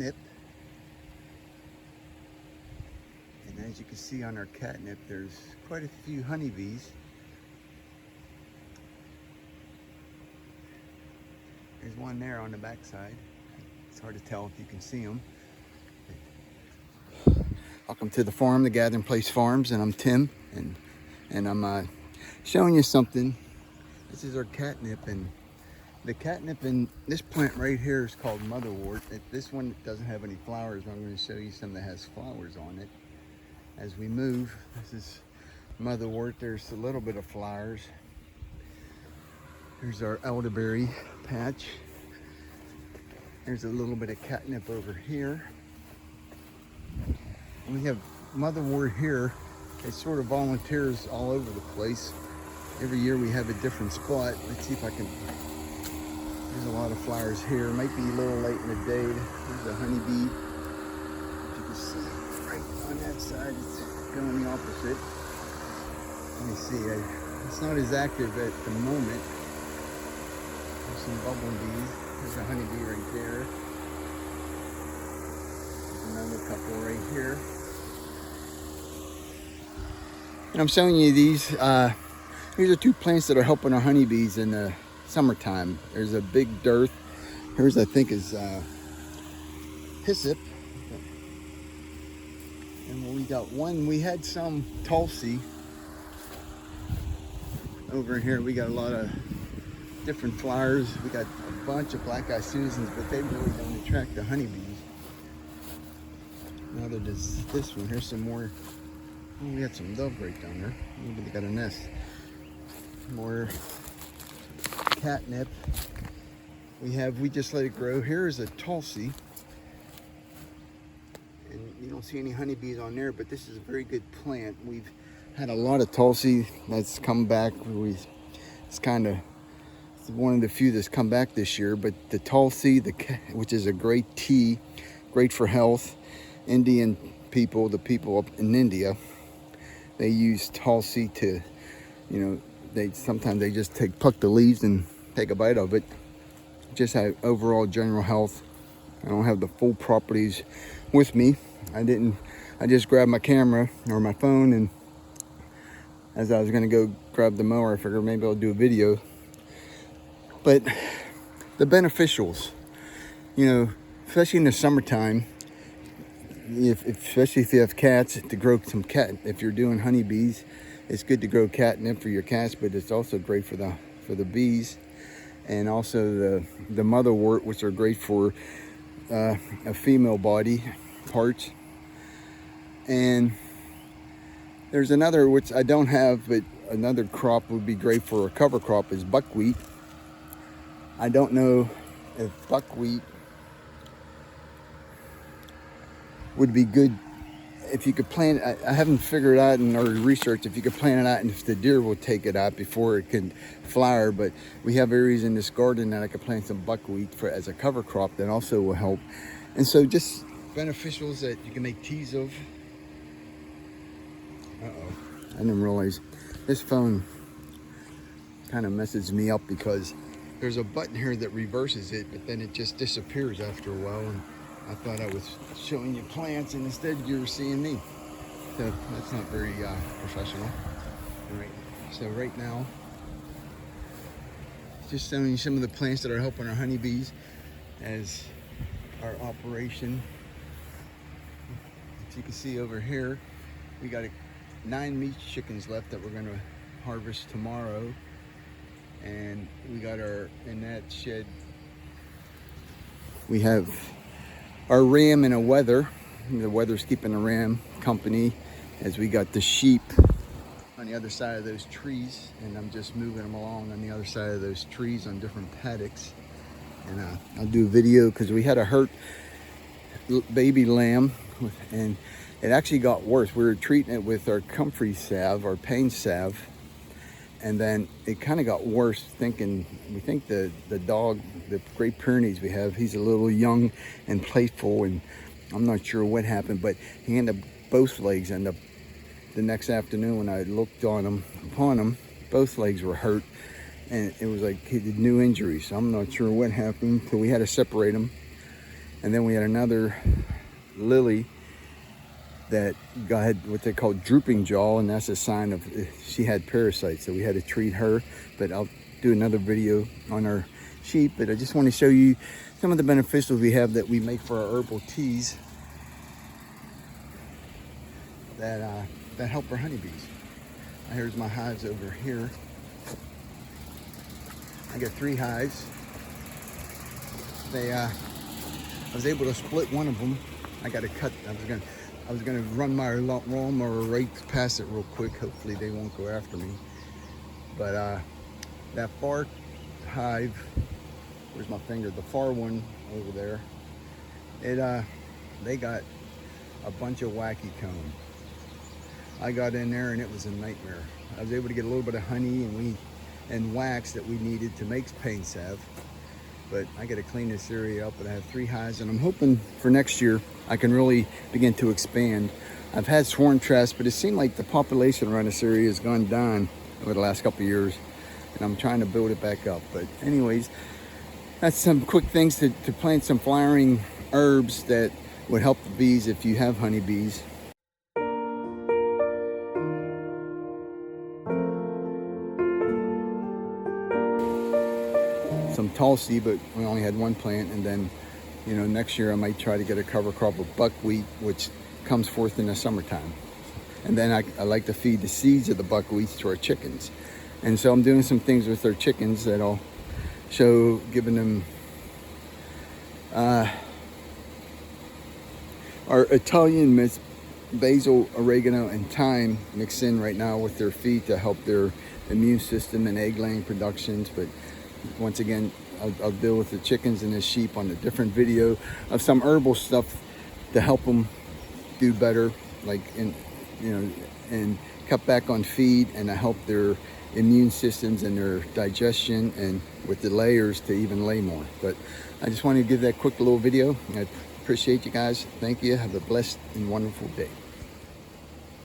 catnip. And as you can see on our catnip, there's quite a few honeybees. There's one there on the backside. It's hard to tell if you can see them. Welcome to the farm, the Gathering Place Farms, and I'm Tim, and I'm showing you something. This is our catnip, and the catnip in this plant right here is called motherwort. This one doesn't have any flowers, but I'm going to show you some that has flowers on it. As we move, this is motherwort. There's a little bit of flowers. Here's our elderberry patch. There's a little bit of catnip over here. And we have motherwort here. It sort of volunteers all over the place. Every year we have a different spot. Let's see if I can. There's a lot of flowers here. It might be a little late in the day. There's a honeybee. If you can see right on that side, it's going the opposite. Let me see. It's not as active at the moment. There's some bumblebees. There's a honeybee right there. There's another couple right here. And I'm showing you these. These are two plants that are helping our honeybees in the summertime. There's a big Dearth. Here's, I think, is hyssop. And we got one. We had some Tulsi over here. We got a lot of different flowers. We got a bunch of black-eyed Susans, but they really don't attract the honeybees. Now that is this one. Here's some more. Oh, we got some dove right down there. Maybe they got a nest. More catnip. We just let it grow. Here is a Tulsi. And you don't see any honeybees on there, but this is a very good plant. We've had a lot of Tulsi that's come back. It's one of the few that's come back this year, but the Tulsi, which is a great tea, great for health. Indian people, the people up in India, they use Tulsi to, sometimes they just pluck the leaves and take a bite of it. Just have overall general health. I don't have the full properties with me. I just grabbed my camera or my phone, and as I was gonna go grab the mower, I figured maybe I'll do a video. But the beneficials, especially in the summertime, especially if you have cats, to grow some if you're doing honeybees, it's good to grow catnip for your cats, but it's also great for the bees, and also the motherwort, which are great for a female body parts. And there's another, which I don't have, but another crop would be great for a cover crop, is buckwheat. I don't know if buckwheat would be good if you could plant. I haven't figured out or researched if you could plant it out and if the deer will take it out before it can flower. But we have areas in this garden that I could plant some buckwheat as a cover crop that also will help. And so just beneficials that you can make teas of. I didn't realize this phone kind of messes me up because there's a button here that reverses it, but then it just disappears after a while. And I thought I was showing you plants, and instead you were seeing me. So that's not very professional. All right. So right now, just showing you some of the plants that are helping our honeybees as our operation. As you can see over here, we got 9 meat chickens left that we're going to harvest tomorrow. And we got in that shed, we have our ram and a wether. The wether's keeping the ram company, as we got the sheep on the other side of those trees, and I'm just moving them along on the other side of those trees on different paddocks. And I'll do a video because we had a hurt baby lamb, and it actually got worse. We were treating it with our comfrey salve, our pain salve, and then it kind of got worse. We think the dog, the Great Pyrenees we have, he's a little young and playful, and I'm not sure what happened, but he ended up, both legs ended up, the next afternoon when I looked upon him, both legs were hurt, and it was like he did new injuries. So I'm not sure what happened, so we had to separate him. And then we had another lily that had what they call drooping jaw, and that's a sign of she had parasites, so we had to treat her. But I'll do another video on our sheep. But I just want to show you some of the beneficials we have that we make for our herbal teas that help our honeybees. Here's my hives over here. I got 3 hives. I was able to split one of them. I got to cut. I was gonna run my lawnmower right past it real quick. Hopefully they won't go after me. But that far hive, where's my finger? The far one over there. They got a bunch of wacky comb. I got in there and it was a nightmare. I was able to get a little bit of honey and wax that we needed to make pain salve. But I got to clean this area up, and I have 3 hives, and I'm hoping for next year I can really begin to expand. I've had swarm traps, but it seemed like the population around this area has gone down over the last couple of years, and I'm trying to build it back up. But anyways, that's some quick things to plant some flowering herbs that would help the bees if you have honeybees. Some tulsi, but we only had 1 plant, and then next year I might try to get a cover crop of buckwheat, which comes forth in the summertime. And then I like to feed the seeds of the buckwheat to our chickens, and so I'm doing some things with our chickens that I'll show, giving them our Italian mix, basil, oregano, and thyme mixed in right now with their feed to help their immune system and egg laying productions. But once again, I'll deal with the chickens and the sheep on a different video of some herbal stuff to help them do better, like and cut back on feed and to help their immune systems and their digestion, and with the layers to even lay more. But I just wanted to give that quick little video. I appreciate you guys. Thank you. Have a blessed and wonderful day.